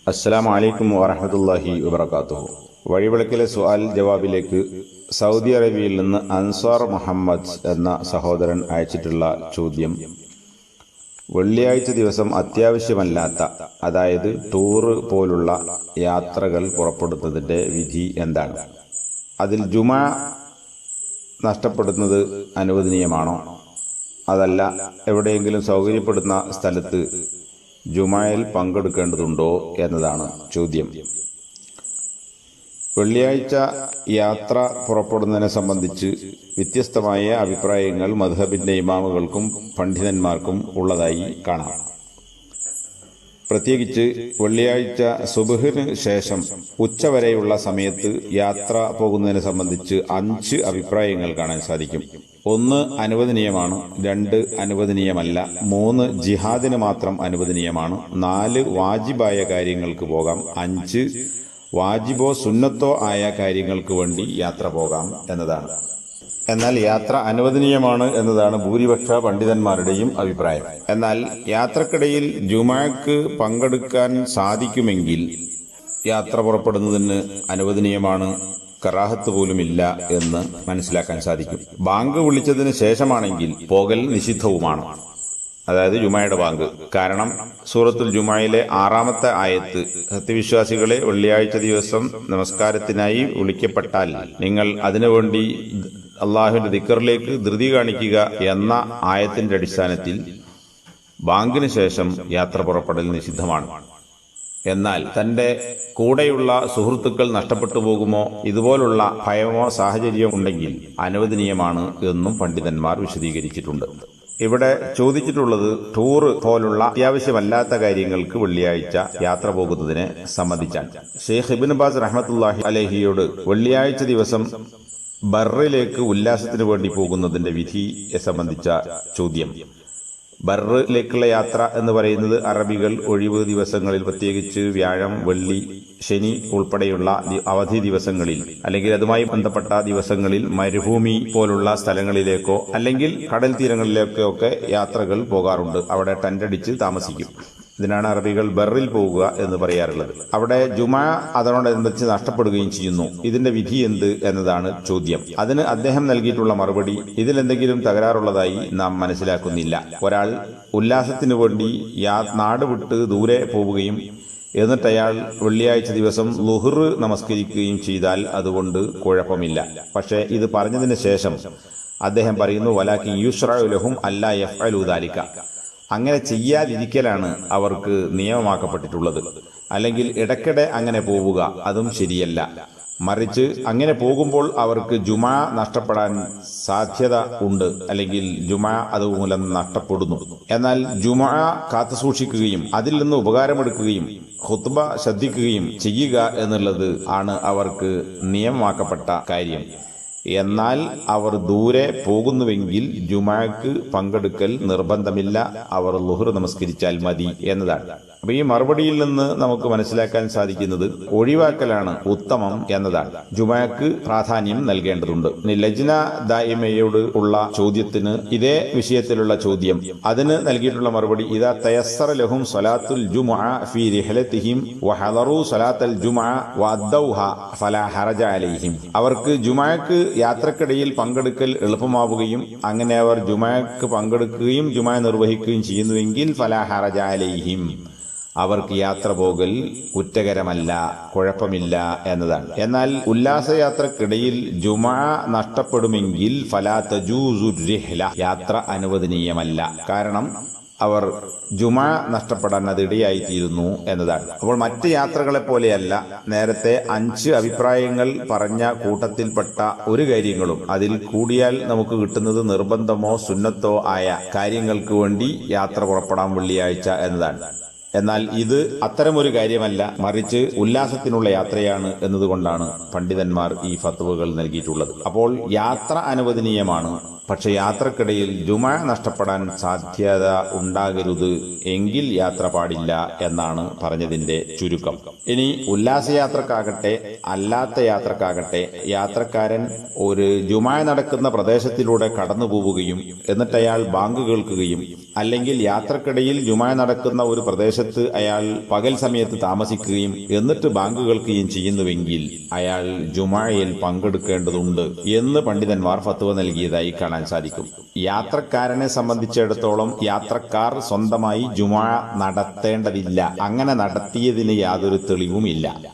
അസ്സലാമു അലൈക്കും വറഹ്മത്തുള്ളാഹി വബറകാതുഹു. വഴിവിളക്കിലെ സുആൽ ജവാബിലേക്ക് സൗദി അറേബ്യയിൽ നിന്ന് അൻസാർ മുഹമ്മദ് എന്ന സഹോദരൻ അയച്ചിട്ടുള്ള ചോദ്യം: വെള്ളിയാഴ്ച ദിവസം അത്യാവശ്യമല്ലാത്ത, അതായത് ടൂറ് പോലുള്ള യാത്രകൾ പുറപ്പെടുന്നതിൻ്റെ വിധി എന്താണ്? അതിൽ ജുമാ നഷ്ടപ്പെടുന്നത് അനുവദനീയമാണോ? അതല്ല, എവിടെയെങ്കിലും സൗകര്യപ്പെടുന്ന സ്ഥലത്ത് ജുമായിൽ പങ്കെടുക്കേണ്ടതുണ്ടോ എന്നതാണ് ചോദ്യം. വെള്ളിയാഴ്ച യാത്ര പുറപ്പെടുന്നതിനെ സംബന്ധിച്ച് വ്യത്യസ്തമായ അഭിപ്രായങ്ങൾ മദ്ഹബിന്റെ ഇമാമുകൾക്കും പണ്ഡിതന്മാർക്കും ഉള്ളതായി കാണാം. പ്രത്യേകിച്ച് വെള്ളിയാഴ്ച സുബ്ഹിന് ശേഷം ഉച്ചവരെയുള്ള സമയത്ത് യാത്ര പോകുന്നതിനെ സംബന്ധിച്ച് 5 അഭിപ്രായങ്ങൾ കാണാൻ സാധിക്കും. 1 അനുവദനീയമാണ്, 2 അനുവദനീയമല്ല, 3 ജിഹാദിന് മാത്രം അനുവദനീയമാണ്, 4 വാജിബായ കാര്യങ്ങൾക്ക് പോകാം, 5 വാജിബോ സുന്നത്തോ ആയ കാര്യങ്ങൾക്ക് വേണ്ടി യാത്ര പോകാം എന്നതാണ്. എന്നാൽ യാത്ര അനുവദനീയമാണ് എന്നതാണ് ഭൂരിപക്ഷ പണ്ഡിതന്മാരുടെയും അഭിപ്രായം. എന്നാൽ യാത്രക്കിടയിൽ ജുമാക്ക് പങ്കെടുക്കാൻ സാധിക്കുമെങ്കിൽ യാത്ര പുറപ്പെടുന്നതിന് അനുവദനീയമാണ്, കറാഹത്ത് പോലുമില്ല എന്ന് മനസ്സിലാക്കാൻ സാധിക്കും. ബാങ്ക് വിളിച്ചതിന് ശേഷമാണെങ്കിൽ പോകൽ നിഷിദ്ധവുമാണ്, അതായത് ജുമായുടെ ബാങ്ക്. കാരണം സൂറത്തുൽ ജുമായിലെ 6-ാമത്തെ ആയത്ത് സത്യവിശ്വാസികളെ വെള്ളിയാഴ്ച ദിവസം നമസ്കാരത്തിനായി വിളിക്കപ്പെട്ടാൽ നിങ്ങൾ അതിനുവേണ്ടി അള്ളാഹുവിന്റെ ദിക്റിലേക്ക് ധൃതി കാണിക്കുക എന്ന ആയത്തിന്റെ അടിസ്ഥാനത്തിൽ ബാങ്കിന് ശേഷം യാത്ര പുറപ്പെടൽ നിഷിദ്ധമാണ്. എന്നാൽ തന്റെ കൂടെയുള്ള സുഹൃത്തുക്കൾ നഷ്ടപ്പെട്ടു പോകുമോ, ഇതുപോലുള്ള ഭയമോ സാഹചര്യമോ ഉണ്ടെങ്കിൽ അനുവദനീയമാണ് എന്നും പണ്ഡിതന്മാർ വിശദീകരിച്ചിട്ടുണ്ട്. ഇവിടെ ചോദിച്ചിട്ടുള്ളത് ടൂറ് പോലുള്ള അത്യാവശ്യമല്ലാത്ത കാര്യങ്ങൾക്ക് വെള്ളിയാഴ്ച യാത്ര പോകുന്നതിനെ സംബന്ധിച്ചാണ്. ഷെയ്ഖ് ഇബ്നു ബാസ് റഹ്മത്തുള്ളാഹി അലൈഹിയോട് വെള്ളിയാഴ്ച ദിവസം ബർറിലേക്ക് ഉല്ലാസത്തിന് വേണ്ടി പോകുന്നതിന്റെ വിധിയെ സംബന്ധിച്ച ചോദ്യം. ബർറിലേക്കുള്ള യാത്ര എന്ന് പറയുന്നത് അറബികൾ ഒഴിവ് ദിവസങ്ങളിൽ, പ്രത്യേകിച്ച് വ്യാഴം, വെള്ളി, ശനി ഉൾപ്പെടെയുള്ള അവധി ദിവസങ്ങളിൽ അല്ലെങ്കിൽ അതുമായി ബന്ധപ്പെട്ട ദിവസങ്ങളിൽ മരുഭൂമി പോലുള്ള സ്ഥലങ്ങളിലേക്കോ അല്ലെങ്കിൽ കടൽ തീരങ്ങളിലേക്കോ ഒക്കെ യാത്രകൾ പോകാറുണ്ട്. അവിടെ ടെന്റടിച്ച് താമസിക്കും. ഇതിനാണ് അറബികൾ ബർറിൽ പോകുക എന്ന് പറയാറുള്ളത്. അവിടെ ജുമാ അതോടനുബന്ധിച്ച് നഷ്ടപ്പെടുകയും ചെയ്യുന്നു. ഇതിന്റെ വിധി എന്ത് എന്നതാണ് ചോദ്യം. അതിന് അദ്ദേഹം നൽകിയിട്ടുള്ള മറുപടി: ഇതിലെന്തെങ്കിലും തകരാറുള്ളതായി നാം മനസ്സിലാക്കുന്നില്ല. ഒരാൾ ഉല്ലാസത്തിനു വേണ്ടി നാട് വിട്ട് ദൂരെ പോവുകയും എന്നിട്ട് അയാൾ വെള്ളിയാഴ്ച ദിവസം ളുഹ്ർ നമസ്കരിക്കുകയും ചെയ്താൽ അതുകൊണ്ട് കുഴപ്പമില്ല. പക്ഷേ ഇത് പറഞ്ഞതിന് ശേഷം അദ്ദേഹം പറയുന്നു: വലാകിൻ യുശ്റഉ ലഹും അല്ലാ യഫ്അലു ദാലിക. അങ്ങനെ ചെയ്യാതിരിക്കലാണ് അവർക്ക് നിയമമാക്കപ്പെട്ടിട്ടുള്ളത്. അല്ലെങ്കിൽ ഇടയ്ക്കിടെ അങ്ങനെ പോവുക അതും ശരിയല്ല. മറിച്ച് അങ്ങനെ പോകുമ്പോൾ അവർക്ക് ജുമാ നഷ്ടപ്പെടാൻ സാധ്യത ഉണ്ട്, അല്ലെങ്കിൽ ജുമാ അതുമൂലം നഷ്ടപ്പെടുന്നു. എന്നാൽ ജുമാ കാത്തുസൂക്ഷിക്കുകയും അതിൽ നിന്ന് ഉപകാരമെടുക്കുകയും ഖുത്ബ ശ്രദ്ധിക്കുകയും ചെയ്യുക എന്നുള്ളത് ആണ് അവർക്ക് നിയമമാക്കപ്പെട്ട കാര്യം. എന്നാൽ അവർ ദൂരെ പോകുന്നുവെങ്കിൽ ജുമാക്ക് പങ്കെടുക്കൽ നിർബന്ധമില്ല, അവർ ളുഹ്ർ നമസ്കരിച്ചാൽ മതി എന്നതാണ്. അപ്പൊ ഈ മറുപടിയിൽ നിന്ന് നമുക്ക് മനസ്സിലാക്കാൻ സാധിക്കുന്നത് ഒഴിവാക്കലാണ് ഉത്തമം എന്നതാണ്. ജുമാക്ക് പ്രാധാന്യം നൽകേണ്ടതുണ്ട്. ലജ്ന ദായിമയോട് ഉള്ള ചോദ്യത്തിന് ഇതേ വിഷയത്തിലുള്ള ചോദ്യം, അതിന് നൽകിയിട്ടുള്ള മറുപടി: ഇദാ തയസ്സറ ലഹും സ്വലാത്തുൽ ജുമുഅ ഫീ റിഹ്ലതിഹിം വഹദറു സ്വലാത്തൽ ജുമുഅ വഅദ്ദൗഹ ഫലാ ഹറജ അലൈഹിം. അവർക്ക് ജുമാക്ക് യാത്രക്കിടയിൽ പങ്കെടുക്കൽ എളുപ്പമാവുകയും അങ്ങനെ അവർ ജുമാക്ക് പങ്കെടുക്കുകയും ജുമാ നിർവഹിക്കുകയും ചെയ്യുന്നുവെങ്കിൽ ഫലാ ഹറജ അലൈഹിം, അവർക്ക് യാത്ര പോകൽ കുറ്റകരമല്ല, കുഴപ്പമില്ല എന്നതാണ്. എന്നാൽ ഉല്ലാസയാത്രക്കിടയിൽ ജുമാ നഷ്ടപ്പെടുമെങ്കിൽ ഫലാ തജൂസു റിഹ്ല, യാത്ര അനുവദനീയമല്ല. കാരണം അവർ ജുമാ നഷ്ടപ്പെടാൻ അത് ഇടയായിത്തീരുന്നു എന്നതാണ്. അപ്പോൾ മറ്റ് യാത്രകളെ പോലെയല്ല. നേരത്തെ 5 അഭിപ്രായങ്ങൾ പറഞ്ഞ കൂട്ടത്തിൽപ്പെട്ട ഒരു കാര്യങ്ങളും അതിൽ കൂടിയാൽ നമുക്ക് കിട്ടുന്നത് നിർബന്ധമോ സുന്നത്തോ ആയ കാര്യങ്ങൾക്ക് വേണ്ടി യാത്ര പുറപ്പെടാം വെള്ളിയാഴ്ച എന്നതാണ്. എന്നാൽ ഇത് അത്തരമൊരു കാര്യമല്ല, മറിച്ച് ഉല്ലാസത്തിനുള്ള യാത്രയാണ് എന്നതുകൊണ്ടാണ് പണ്ഡിതന്മാർ ഈ ഫത്വകൾ നൽകിയിട്ടുള്ളത്. അപ്പോൾ യാത്ര അനുവദനീയമാണ്, പക്ഷെ യാത്രക്കിടയിൽ ജുമാ നഷ്ടപ്പെടാൻ സാധ്യത ഉണ്ടാകരുത്, എങ്കിൽ യാത്ര പാടില്ല എന്നാണ് പറഞ്ഞതിന്റെ ചുരുക്കം. ഇനി ഉല്ലാസയാത്രക്കാകട്ടെ അല്ലാത്ത യാത്രക്കാകട്ടെ, യാത്രക്കാരൻ ഒരു ജുമാ നടക്കുന്ന പ്രദേശത്തിലൂടെ കടന്നു പോവുകയും എന്നിട്ട് അയാൾ ബാങ്ക് കേൾക്കുകയും അല്ലെങ്കിൽ യാത്രക്കിടയിൽ ജുമാ നടക്കുന്ന ഒരു പ്രദേശത്ത് അയാൾ പകൽ സമയത്ത് താമസിക്കുകയും എന്നിട്ട് ബാങ്ക് കേൾക്കുകയും ചെയ്യുന്നുവെങ്കിൽ അയാൾ ജുമായിൽ പങ്കെടുക്കേണ്ടതുണ്ട് എന്ന് പണ്ഡിതന്മാർ ഫത്വ നൽകിയതായി കാണാൻ സാധിക്കും. യാത്രക്കാരനെ സംബന്ധിച്ചിടത്തോളം യാത്രക്കാർ സ്വന്തമായി ജുമാ നടത്തേണ്ടതില്ല. അങ്ങനെ നടത്തിയതിന് യാതൊരു തെളിവുമില്ല.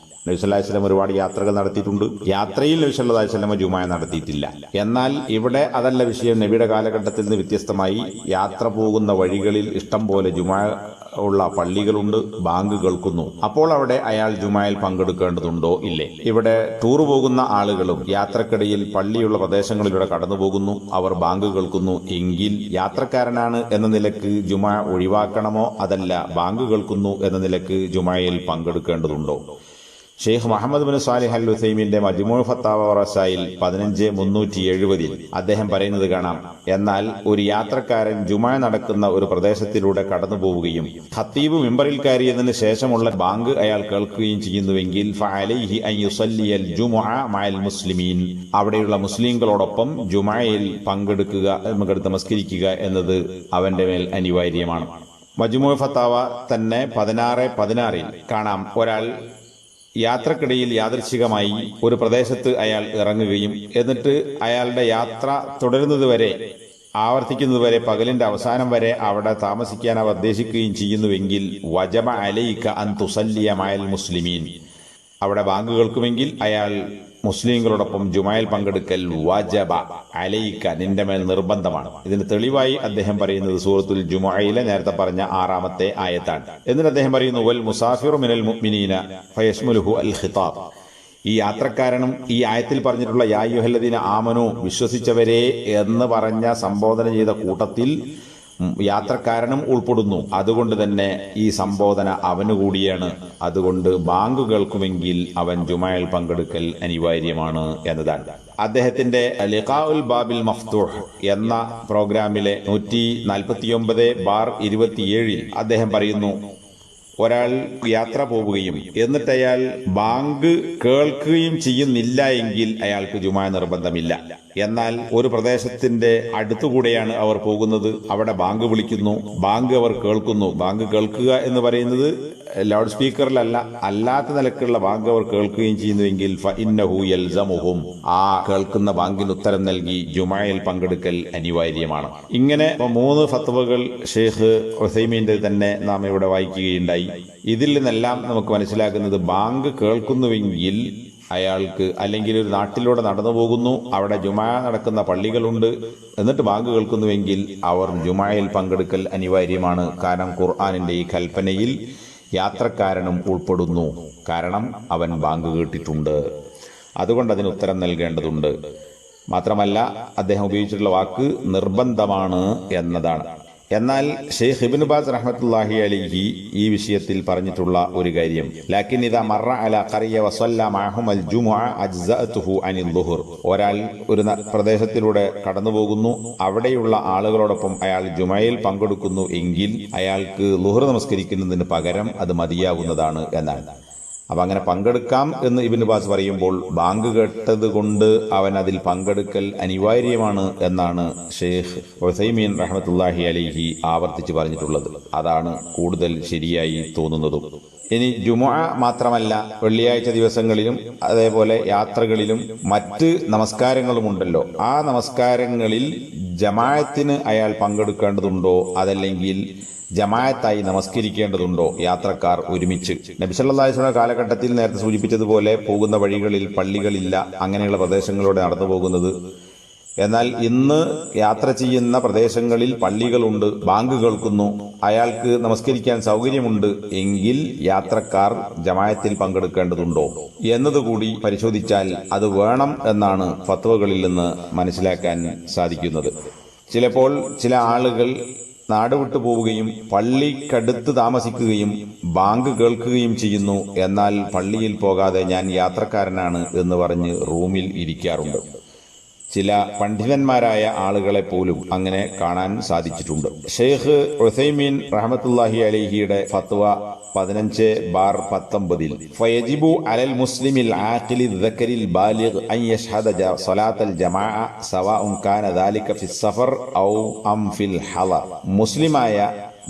നബി സല്ലല്ലാഹു അലൈഹി വസല്ലം ഒരുപാട് യാത്രകൾ നടത്തിയിട്ടുണ്ട്. യാത്രയിൽ നബി സല്ലല്ലാഹു അലൈഹി വസല്ലം ജുമാ നടത്തിയിട്ടില്ല. എന്നാൽ ഇവിടെ അതല്ല വിഷയം. നബിയുടെ കാലഘട്ടത്തിൽ നിന്ന് വ്യത്യസ്തമായി യാത്ര പോകുന്ന വഴികളിൽ ഇഷ്ടം പോലെ ജുമാ ഉള്ള പള്ളികളുണ്ട്, ബാങ്ക് കേൾക്കുന്നു. അപ്പോൾ അവിടെ അയാൾ ജുമായിൽ പങ്കെടുക്കേണ്ടതുണ്ടോ ഇല്ലേ? ഇവിടെ ടൂർ പോകുന്ന ആളുകളും യാത്രക്കിടയിൽ പള്ളിയുള്ള പ്രദേശങ്ങളിലൂടെ കടന്നു പോകുന്നു, അവർ ബാങ്ക് കേൾക്കുന്നു എങ്കിൽ യാത്രക്കാരനാണ് എന്ന നിലക്ക് ജുമാ ഒഴിവാക്കണമോ, അതല്ല ബാങ്ക് കേൾക്കുന്നു എന്ന നിലക്ക് ജുമായിൽ പങ്കെടുക്കേണ്ടതുണ്ടോ? ഷെയ്ഖ് മുഹമ്മദ് ബിൻ സാലിഹ് അൽ ഉസൈമീന്റെ മജ്മൂ ഫത്താവ റസായിൽ 15/370 അദ്ദേഹം പറയുന്നത് കാണാം. എന്നാൽ ഒരു യാത്രക്കാരൻ ജുമാ നടക്കുന്ന ഒരു പ്രദേശത്തിലൂടെ കടന്നു പോവുകയും ഖത്തീബ് മിമ്പറിൽ കയറിയതിനു ശേഷമുള്ള ബാങ്ക് അയാൾ കേൾക്കുകയും ചെയ്യുന്നുവെങ്കിൽ ഫഅലൈഹി അൻ യുസല്ലിയൽ ജുമുഅ മഅൽ മുസ്ലിമീൻ, അവിടെയുള്ള മുസ്ലിങ്ങളോടൊപ്പം ജുമായിൽ നമസ്കരിക്കുക എന്നത് അവന്റെ മേൽ അനിവാര്യമാണ്. മജ്മൂ ഫത്താവ തന്നെ 16/16 കാണാം. ഒരാൾ യാത്രക്കിടയിൽ യാദൃച്ഛികമായി ഒരു പ്രദേശത്ത് അയാൾ ഇറങ്ങുകയും എന്നിട്ട് അയാളുടെ യാത്ര തുടരുന്നതുവരെ, ആവർത്തിക്കുന്നതുവരെ, പകലിന്റെ അവസാനം വരെ അവിടെ താമസിക്കാൻ അവർ ഉദ്ദേശിക്കുകയും ചെയ്യുന്നുവെങ്കിൽ വജബ അലൈക അൻ തുസല്ലിയ മഅൽ മുസ്ലിമീൻ, അവിടെ ബാങ്ക് കേൾക്കുമെങ്കിൽ അയാൾ മുസ്ലിങ്ങളോടൊപ്പം ജുമായിൽ പങ്കെടുക്കൽ വജബ അലൈക, നിന്റെ മേൽ നിർബന്ധമാണ്. ഇതിന് തെളിവായി അദ്ദേഹം പറയുന്നത് സൂറത്തുൽ ജുമുഅയിലെ നേരത്തെ പറഞ്ഞ 6ാമത്തെ ആയത്താണ്. എന്നിട്ട് അദ്ദേഹം പറയുന്നു വൽ മുസാഫിറു മിനൽ മുഅ്മിനീന ഫയശ്മുലുഹു അൽ ഖിതാബ്, ഈ യാത്രക്കാരനും ഈ ആയത്തിൽ പറഞ്ഞിട്ടുള്ള യാ അയ്യുഹല്ലദീന ആമനു, വിശ്വസിച്ചവരെ എന്ന് പറഞ്ഞ സംബോധന ചെയ്ത കൂട്ടത്തിൽ യാത്രക്കാരനും ഉൾപ്പെടുന്നു. അതുകൊണ്ട് തന്നെ ഈ സംബോധന അവനു കൂടിയാണ്. അതുകൊണ്ട് ബാങ്ക് കേൾക്കുമെങ്കിൽ അവൻ ജുമായിൽ പങ്കെടുക്കൽ അനിവാര്യമാണ് എന്നതാണ്. അദ്ദേഹത്തിന്റെ ലിഖാഉൽ ബാബിൽ മഫ്തൂഹ് എന്ന പ്രോഗ്രാമിലെ 149/27 അദ്ദേഹം പറയുന്നു, ഒരാൾ യാത്ര പോവുകയും എന്നിട്ട് അയാൾ ബാങ്ക് കേൾക്കുകയും ചെയ്യുന്നില്ല എങ്കിൽ അയാൾക്ക് ജുമാ നിർബന്ധമില്ല. എന്നാൽ ഒരു പ്രദേശത്തിന്റെ അടുത്തുകൂടെയാണ് അവർ പോകുന്നത്, അവിടെ ബാങ്ക് വിളിക്കുന്നു, ബാങ്ക് അവർ കേൾക്കുന്നു. ബാങ്ക് കേൾക്കുക എന്ന് പറയുന്നത് ലൗഡ് സ്പീക്കറിലല്ല, അല്ലാത്ത നിലക്കുള്ള ബാങ്ക് അവർ കേൾക്കുകയും ചെയ്യുന്നുവെങ്കിൽ ഫഇന്നഹു യൽസമുഹും, ആ കേൾക്കുന്ന ബാങ്കിന് ഉത്തരം നൽകി ജുമായിൽ പങ്കെടുക്കൽ അനിവാര്യമാണ്. ഇങ്ങനെ 3 ഫത്വകൾ ഷെയ്ഖ് ഉസൈമീന്റെ തന്നെ നാം ഇവിടെ വായിക്കുകയുണ്ടായി. ഇതിൽ നിന്നെല്ലാം നമുക്ക് മനസ്സിലാക്കുന്നത് ബാങ്ക് കേൾക്കുന്നുവെങ്കിൽ അയാൾക്ക്, അല്ലെങ്കിൽ ഒരു നാട്ടിലൂടെ നടന്നു പോകുന്നു, അവിടെ ജുമാ നടക്കുന്ന പള്ളികളുണ്ട്, എന്നിട്ട് ബാങ്ക് കേൾക്കുന്നുവെങ്കിൽ അവർ ജുമായിൽ പങ്കെടുക്കൽ അനിവാര്യമാണ്. കാരണം ഖുർആനിന്റെ ഈ കൽപ്പനയിൽ യാത്രക്കാരനും ഉൾപ്പെടുന്നു. കാരണം അവൻ ബാങ്ക് കേട്ടിട്ടുണ്ട്, അതുകൊണ്ട് അതിന് ഉത്തരം നൽകേണ്ടതുണ്ട്. മാത്രമല്ല അദ്ദേഹം ഉപയോഗിച്ചിട്ടുള്ള വാക്ക് നിർബന്ധമാണ് എന്നതാണ്. എന്നാൽ ഷെയ്ഖ് ഇബ്നു ബാസ് റഹ്മത്തുള്ളാഹി അലൈഹി ഈ വിഷയത്തിൽ പറഞ്ഞിട്ടുള്ള ഒരു കാര്യം, ലാകിൻ ഇദാ മറ അലാ ഖറിയ വസല്ല മഅഹും അൽ ജുമുഅ അജ്സഅതുഹു അനിൽ ളുഹർ, ഒരാൾ ഒരു പ്രദേശത്തിലൂടെ കടന്നു പോകുന്നു, അവിടെയുള്ള ആളുകളോടൊപ്പം അയാൾ ജുമയിൽ പങ്കെടുക്കുന്നു എങ്കിൽ അയാൾക്ക് ളുഹർ നമസ്കരിക്കുന്നതിന് പകരം അത് മതിയാകുന്നതാണ് എന്നാണ്. അപ്പൊ അങ്ങനെ പങ്കെടുക്കാം എന്ന് ഇബ്നു ബാസ് പറയുമ്പോൾ ബാങ്ക് കേട്ടത് കൊണ്ട് അവൻ അതിൽ പങ്കെടുക്കൽ അനിവാര്യമാണ് എന്നാണ് ഷെയ്ഖ് ഉസൈമീൻ റഹ്മത്തുള്ളാഹി അലൈഹി ആവർത്തിച്ച് പറഞ്ഞിട്ടുള്ളത്. അതാണ് കൂടുതൽ ശരിയായി തോന്നുന്നതും. ഇനി ജുമുഅ മാത്രമല്ല, വെള്ളിയാഴ്ച ദിവസങ്ങളിലും അതേപോലെ യാത്രകളിലും മറ്റ് നമസ്കാരങ്ങളുമുണ്ടല്ലോ. ആ നമസ്കാരങ്ങളിൽ ജമാഅത്തിന് അയാൾ പങ്കെടുക്കേണ്ടതുണ്ടോ, അതല്ലെങ്കിൽ ജമാഅത്തായി നമസ്കരിക്കേണ്ടതുണ്ടോ യാത്രക്കാർ ഒരുമിച്ച്? നബി സല്ലല്ലാഹു അലൈഹി വസല്ലം കാലഘട്ടത്തിൽ നേരത്തെ സൂചിപ്പിച്ചതുപോലെ പോകുന്ന വഴികളിൽ പള്ളികളില്ല, അങ്ങനെയുള്ള പ്രദേശങ്ങളിലൂടെ നടന്നു പോകുന്നത്. എന്നാൽ ഇന്ന് യാത്ര ചെയ്യുന്ന പ്രദേശങ്ങളിൽ പള്ളികളുണ്ട്, ബാങ്ക് കേൾക്കുന്നു, അയാൾക്ക് നമസ്കരിക്കാൻ സൗകര്യമുണ്ട് എങ്കിൽ യാത്രക്കാർ ജമാഅത്തിൽ പങ്കെടുക്കേണ്ടതുണ്ടോ എന്നതുകൂടി പരിശോധിച്ചാൽ അത് വേണം എന്നാണ് ഫത്വകളിൽ നിന്ന് മനസ്സിലാക്കാൻ സാധിക്കുന്നത്. ചിലപ്പോൾ ചില ആളുകൾ നാട് വിട്ടു പോവുകയും പള്ളിക്കടുത്ത് താമസിക്കുകയും ബാങ്ക് കേൾക്കുകയും ചെയ്യുന്നു, എന്നാൽ പള്ളിയിൽ പോകാതെ ഞാൻ യാത്രക്കാരനാണ് എന്ന് പറഞ്ഞ് റൂമിൽ ഇരിക്കാറുണ്ട്. ചില പണ്ഡിതന്മാരായ ആളുകളെ പോലും അങ്ങനെ കാണാൻ സാധിച്ചിട്ടുണ്ട്. ഷെയ്ഖ് ഉസൈമീൻ റഹ്മത്തുള്ളാഹി അലൈഹിയുടെ ഫത്വ 15/19 ഫയജിബു അലൽ മുസ്ലിമിൽ ആഖിലി ദക്കരിൽ ബാലിഗ് അൻ യശ്ഹദ സ്വലാത്തൽ ജമാഅ സവാഉൻ കാന ദാലിക ഫിസ് സഫർ ഔ അം ഫിൽ ഹളർ. മുസ്ലിമായ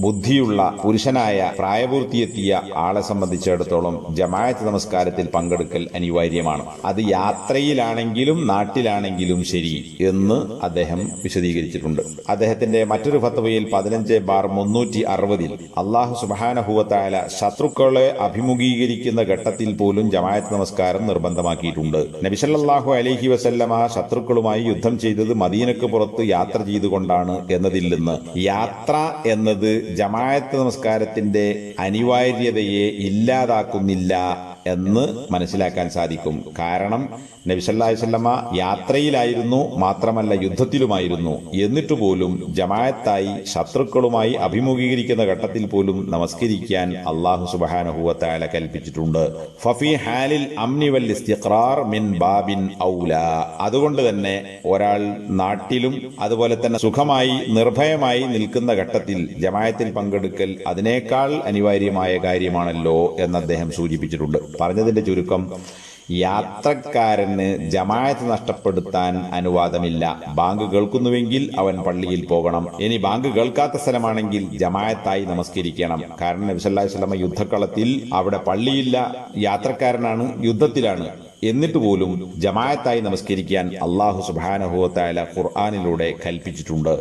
ബുദ്ധിയുള്ള പുരുഷനായ പ്രായപൂർത്തിയെത്തിയ ആളെ സംബന്ധിച്ചിടത്തോളം ജമാഅത്ത് നമസ്കാരത്തിൽ പങ്കെടുക്കൽ അനിവാര്യമാണ്. അത് യാത്രയിലാണെങ്കിലും നാട്ടിലാണെങ്കിലും ശരി എന്ന് അദ്ദേഹം വിശദീകരിച്ചിട്ടുണ്ട്. അദ്ദേഹത്തിന്റെ മറ്റൊരു ഫത്വയിൽ 15/360 അല്ലാഹു സുബ്ഹാനഹു വ തആല ശത്രുക്കളെ അഭിമുഖീകരിക്കുന്ന ഘട്ടത്തിൽ പോലും ജമാഅത്ത് നമസ്കാരം നിർബന്ധമാക്കിയിട്ടുണ്ട്. നബി സല്ലല്ലാഹു അലൈഹി വസല്ലമ ശത്രുക്കളുമായി യുദ്ധം ചെയ്തത് മദീനക്ക് പുറത്ത് യാത്ര ചെയ്തുകൊണ്ടാണ് എന്നതിൽ നിന്ന് യാത്ര എന്നത് ജമാഅത്ത് നമസ്കാരത്തിന്റെ അനിവാര്യതയെ ഇല്ലാതാക്കുന്നില്ല എന്ന് മനസ്സിലാക്കാൻ സാധിക്കും. കാരണം നബി സല്ലല്ലാഹു അലൈഹി വസല്ലമ യാത്രയിലായിരുന്നു, മാത്രമല്ല യുദ്ധത്തിലുമായിരുന്നു. എന്നിട്ട് പോലും ജമാഅത്തായി ശത്രുക്കളുമായി അഭിമുഖീകരിക്കുന്ന ഘട്ടത്തിൽ പോലും നമസ്കരിക്കാൻ അല്ലാഹു സുബ്ഹാനഹു വ തആല കൽപ്പിച്ചിട്ടുണ്ട്. ഫഫി ഹാലിൽ അംനി വൽ ഇസ്തിഖറാർ മിൻ ബാബിൻ ഔലാ. അതുകൊണ്ട് തന്നെ ഒരാൾ നാട്ടിലും അതുപോലെ തന്നെ സുഖമായി നിർഭയമായി നിൽക്കുന്ന ഘട്ടത്തിൽ ജമാഅത്തിൽ പങ്കെടുക്കൽ അതിനേക്കാൾ അനിവാര്യമായ കാര്യമാണല്ലോ എന്ന് അദ്ദേഹം സൂചിപ്പിച്ചിട്ടുണ്ട്. പറഞ്ഞതിന്റെ ചുരുക്കം, യാത്രക്കാരന് ജമാഅത്ത് നഷ്ടപ്പെടുത്താൻ അനുവാദമില്ല. ബാങ്ക് കേൾക്കുന്നുവെങ്കിൽ അവൻ പള്ളിയിൽ പോകണം. ഇനി ബാങ്ക് കേൾക്കാത്ത സ്ഥലമാണെങ്കിൽ ജമാഅത്തായി നമസ്കരിക്കണം. കാരണം നബി സല്ലല്ലാഹു അലൈഹി വസല്ലം യുദ്ധക്കളത്തിൽ അവിടെ പള്ളിയില്ല, യാത്രക്കാരനാണ്, യുദ്ധത്തിലാണ്. എന്നിട്ട് പോലും ജമാഅത്തായി നമസ്കരിക്കാൻ അല്ലാഹു സുബ്ഹാനഹു വ തആല ഖുർആനിലൂടെ കൽപ്പിച്ചിട്ടുണ്ട്.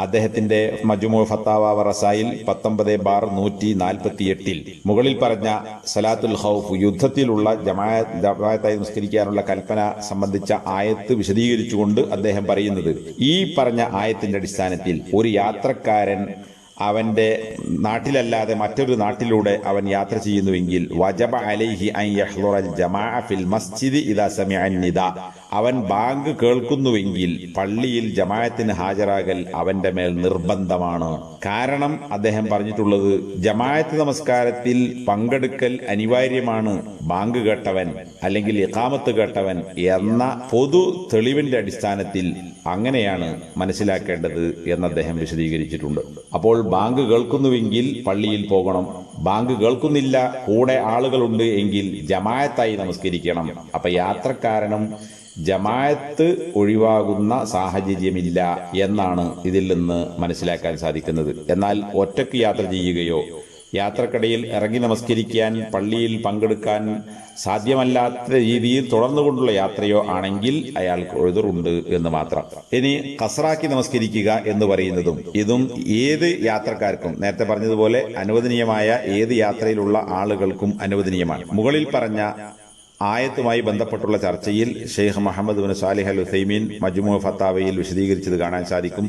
അദ്ദേഹത്തിന്റെ മജ്മൂ ഫത്താവ വ റസായിൽ 19/148 മുകളിൽ പറഞ്ഞ സലാത്തുൽ ഖൗഫ്, യുദ്ധത്തിലുള്ള ജമാഅത്തായി നമസ്കരിക്കാനുള്ള കൽപ്പന സംബന്ധിച്ച ആയത്ത് വിശദീകരിച്ചുകൊണ്ട് അദ്ദേഹം പറയുന്നത്, ഈ പറഞ്ഞ ആയത്തിന്റെ അടിസ്ഥാനത്തിൽ ഒരു യാത്രക്കാരൻ അവന്റെ നാട്ടിലല്ലാതെ മറ്റൊരു നാട്ടിലൂടെ അവൻ യാത്ര ചെയ്യുന്നുവെങ്കിൽ വജബ അലൈഹി അൻ യഹ്ളുറൽ ജമാഅ ഫിൽ മസ്ജിദി ഇദാ സമിഅ നിദാ. അവൻ ബാങ്ക് കേൾക്കുന്നുവെങ്കിൽ പള്ളിയിൽ ജമാഅത്തിന് ഹാജരാകൽ അവന്റെ മേൽ നിർബന്ധമാണ്. കാരണം അദ്ദേഹം പറഞ്ഞിട്ടുള്ളത്, ജമാഅത്ത് നമസ്കാരത്തിൽ പങ്കെടുക്കൽ അനിവാര്യമാണ് ബാങ്ക് കേട്ടവൻ അല്ലെങ്കിൽ ഇഖാമത്ത് കേട്ടവൻ എന്ന പൊതു തെളിവിന്റെ അടിസ്ഥാനത്തിൽ അങ്ങനെയാണ് മനസ്സിലാക്കേണ്ടത് എന്ന് അദ്ദേഹം വിശദീകരിച്ചിട്ടുണ്ട്. അപ്പോൾ ബാങ്ക് കേൾക്കുന്നുവെങ്കിൽ പള്ളിയിൽ പോകണം. ബാങ്ക് കേൾക്കുന്നില്ല, കൂടെ ആളുകളുണ്ട് എങ്കിൽ ജമാഅത്തായി നമസ്കരിക്കണം. അപ്പൊ യാത്രക്കാരനും ജമാഅത്ത് ഒഴിവാകുന്ന സാഹചര്യമില്ല എന്നാണ് ഇതിൽ നിന്ന് മനസ്സിലാക്കാൻ സാധിക്കുന്നത്. എന്നാൽ ഒറ്റയ്ക്ക് യാത്ര ചെയ്യുകയോ യാത്രക്കിടയിൽ ഇറങ്ങി നമസ്കരിക്കാൻ പള്ളിയിൽ പങ്കെടുക്കാൻ സാധ്യമല്ലാത്ത രീതിയിൽ തുടർന്നുകൊണ്ടുള്ള യാത്രയോ ആണെങ്കിൽ അയാൾക്ക് ഉഴുതുറുണ്ട് എന്ന് മാത്രം. ഇനി ഖസ്റാക്കി നമസ്കരിക്കുക എന്ന് പറയുന്നതും ഇതും ഏത് യാത്രക്കാർക്കും, നേരത്തെ പറഞ്ഞതുപോലെ അനുവദനീയമായ ഏത് യാത്രയിലുള്ള ആളുകൾക്കും അനുവദനീയമാണ്. മുകളിൽ പറഞ്ഞ ആയത്തുമായി ബന്ധപ്പെട്ടുള്ള ചർച്ചയിൽ ഷെയ്ഖ് മുഹമ്മദ് ബിൻ സാലിഹ് അൽ ഉസൈമീൻ മജ്മൂ ഫത്താവയിൽ വിശദീകരിച്ചത് കാണാൻ സാധിക്കും.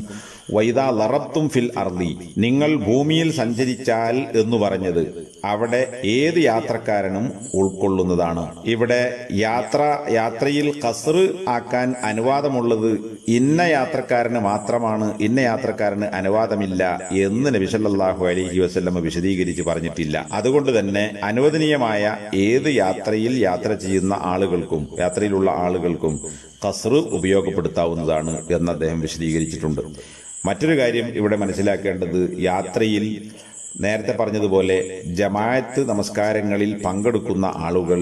വൈദാ ലറബ്തും ഫിൽ അർളി, നിങ്ങൾ ഭൂമിയിൽ സഞ്ചരിച്ചാൽ എന്ന് പറഞ്ഞത് അവിടെ ഏത് യാത്രക്കാരനും ഉൾക്കൊള്ളുന്നതാണ്. ഇവിടെ യാത്രയിൽ ഖസ്ർ ആക്കാൻ അനുവാദമുള്ളത് ഇന്ന യാത്രക്കാരന് മാത്രമാണ്, ഇന്ന യാത്രക്കാരന് അനുവാദമില്ല എന്ന് നബി സല്ലല്ലാഹു അലൈഹി വസല്ലം വിശദീകരിച്ച് പറഞ്ഞിട്ടില്ല. അതുകൊണ്ട് തന്നെ അനുവദനീയമായ ഏത് യാത്രയിൽ യാത്ര ചെയ്യുന്ന ആളുകൾക്കും യാത്രയിലുള്ള ആളുകൾക്കും ഖസ്ർ ഉപയോഗപ്പെടുത്താവുന്നതാണ് എന്ന് അദ്ദേഹം വിശദീകരിച്ചിട്ടുണ്ട്. മറ്റൊരു കാര്യം ഇവിടെ മനസ്സിലാക്കേണ്ടത്, യാത്രയിൽ നേരത്തെ പറഞ്ഞതുപോലെ ജമാഅത്ത് നമസ്കാരങ്ങളിൽ പങ്കെടുക്കുന്ന ആളുകൾ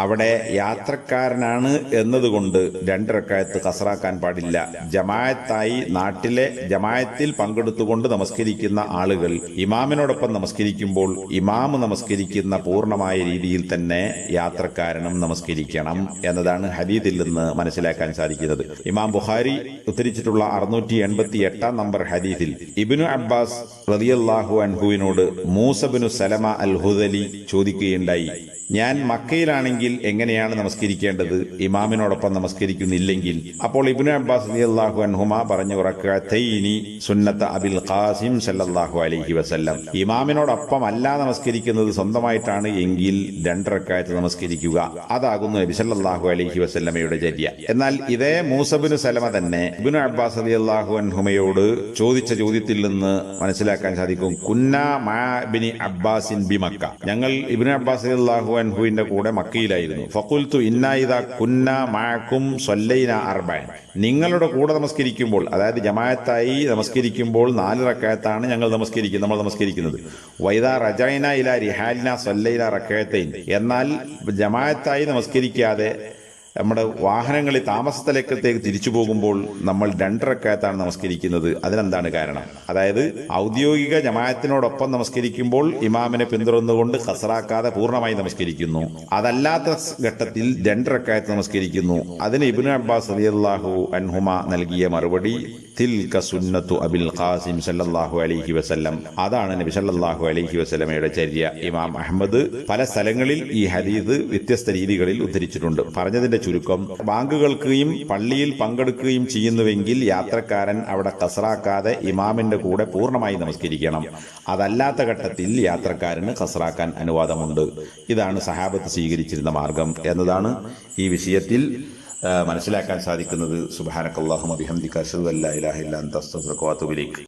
അവിടെ യാത്രക്കാരനാണ് എന്നതുകൊണ്ട് 2 റക്അത്ത് ഖസ്റാക്കാൻ പാടില്ല. ജമാഅത്തായി നാട്ടിലെ ജമാഅത്തിൽ പങ്കെടുത്തുകൊണ്ട് നമസ്കരിക്കുന്ന ആളുകൾ ഇമാമിനോടൊപ്പം നമസ്കരിക്കുമ്പോൾ ഇമാം നമസ്കരിക്കുന്ന പൂർണ്ണമായ രീതിയിൽ തന്നെ യാത്രക്കാരനും നമസ്കരിക്കണം എന്നതാണ് ഹദീസിൽ നിന്ന് മനസ്സിലാക്കാൻ സാധിക്കുന്നത്. ഇമാം ബുഖാരി ഉദ്ധരിച്ചിട്ടുള്ള 688 നമ്പർ ഹദീസിൽ ഇബ്നു അബ്ബാസ് റളിയല്ലാഹു അൻഹുവിനോട് മൂസ ബിനു സലമ അൽ ഹുദലി ചോദിക്കുകയുണ്ടായി, ഞാൻ മക്കയിലാണെങ്കിൽ എങ്ങനെയാണ് നമസ്കരിക്കേണ്ടത്, ഇമാമിനോടൊപ്പം നമസ്കരിക്കുന്നില്ലെങ്കിൽ? അപ്പോൾ ഇബ്നു അബ്ബാസ് റളിയല്ലാഹു അൻഹുമാ പറഞ്ഞു, റക്അത്തൈനി സുന്നത്ത അബിൽ ഖാസിം സല്ലല്ലാഹു അലൈഹി വസല്ലം. ഇമാമിനോടൊപ്പം അല്ല നമസ്കരിക്കുന്നത് സ്വന്തമായിട്ടാണ് എങ്കിൽ 2 റക്അത്ത് നമസ്കരിക്കുക. അതാകുന്നു നബി സല്ലല്ലാഹു അലൈഹി വസല്ലമയുടെ ചര്യ. എന്നാൽ ഇതേ മൂസ ബിനു സലമ തന്നെ ഇബ്നു അബ്ബാസ് റളിയല്ലാഹു അൻഹുമയോട് ചോദിച്ച ചോദ്യത്തിൽ നിന്ന് മനസ്സിലാക്കാൻ സാധിക്കും, കുന്നാ മഅ ഇബ്നി അബ്ബാസിൻ ബി മക്ക, ഞങ്ങൾ ഇബ്നു അബ്ബാസ് റളിയല്ലാഹു അൻഹുവിന്റെ കൂടെ മക്കയിലായിരുന്നു. കഴിയില്ലായിരുന്നു. ഫഖുൽതു ഇന്നാ ഇദാ കുന്നാ മഅകും സല്ലൈനാ അർബഅൻ, നിങ്ങളുടെ കൂടെ നമസ്കരിക്കുമ്പോൾ, അതായത് ജമാഅത്തായി നമസ്കരിക്കുമ്പോൾ 4 റക്അത്താണ് നമ്മൾ നമസ്കരിക്കുന്നത്. വൈദാ റജഅനാ ഇലാ റിഹാലിനാ സല്ലൈനാ റക്അത്തൈൻ, എന്നാൽ ജമാഅത്തായി നമസ്കരിക്കാതെ നമ്മുടെ വാഹനങ്ങളിൽ താമസസ്ഥലത്തേക്ക് തിരിച്ചു പോകുമ്പോൾ നമ്മൾ 2 റക്അത്താണ് നമസ്കരിക്കുന്നത്. അതിനെന്താണ് കാരണം? അതായത് ഔദ്യോഗിക ജമാഅത്തിനോടൊപ്പം നമസ്കരിക്കുമ്പോൾ ഇമാമിനെ പിന്തുടർന്നുകൊണ്ട് ഖസ്റാക്കാതെ പൂർണ്ണമായി നമസ്കരിക്കുന്നു. അതല്ലാത്ത ഘട്ടത്തിൽ 2 റക്അത്ത് നമസ്കരിക്കുന്നു. അതിന് ഇബ്നു അബ്ബാസ് റളിയല്ലാഹു അൻഹുമ നൽകിയ മറുപടി, തിൽക സുന്നത്തു അബിൽ ഖാസിം സല്ലല്ലാഹു അലൈഹി വസല്ലം, അതാണ് നബി സല്ലല്ലാഹു അലൈഹി വസല്ലമയുടെ ചര്യ. ഇമാം അഹ്മദ് പല സ്ഥലങ്ങളിൽ ഈ ഹദീസ് വ്യത്യസ്ത രീതികളിൽ ഉദ്ധരിച്ചിട്ടുണ്ട്. പറഞ്ഞതിന്റെ ചുരുക്കം, ബാങ്ക് കേൾക്കുകയും പള്ളിയിൽ പങ്കെടുക്കുകയും ചെയ്യുന്നുവെങ്കിൽ യാത്രക്കാരൻ അവിടെ ഖസ്റാക്കാതെ ഇമാമിന്റെ കൂടെ പൂർണ്ണമായി നമസ്കരിക്കണം. അതല്ലാത്ത ഘട്ടത്തിൽ യാത്രക്കാരന് ഖസ്റാക്കാൻ അനുവാദമുണ്ട്. ഇതാണ് സഹാബത്ത് സ്വീകരിച്ചിരുന്ന മാർഗം എന്നതാണ് ഈ വിഷയത്തിൽ മനസ്സിലാക്കാൻ സാധിക്കുന്നത്. സുബ്ഹാനക്കല്ലാഹുമ്മ ബിഹംദിക അശ്ഹദു അല്ലാ ഇലാഹ ഇല്ലാ അൻത അസ്തഗ്ഫിറുക വഅതൂബു ഇലൈക്.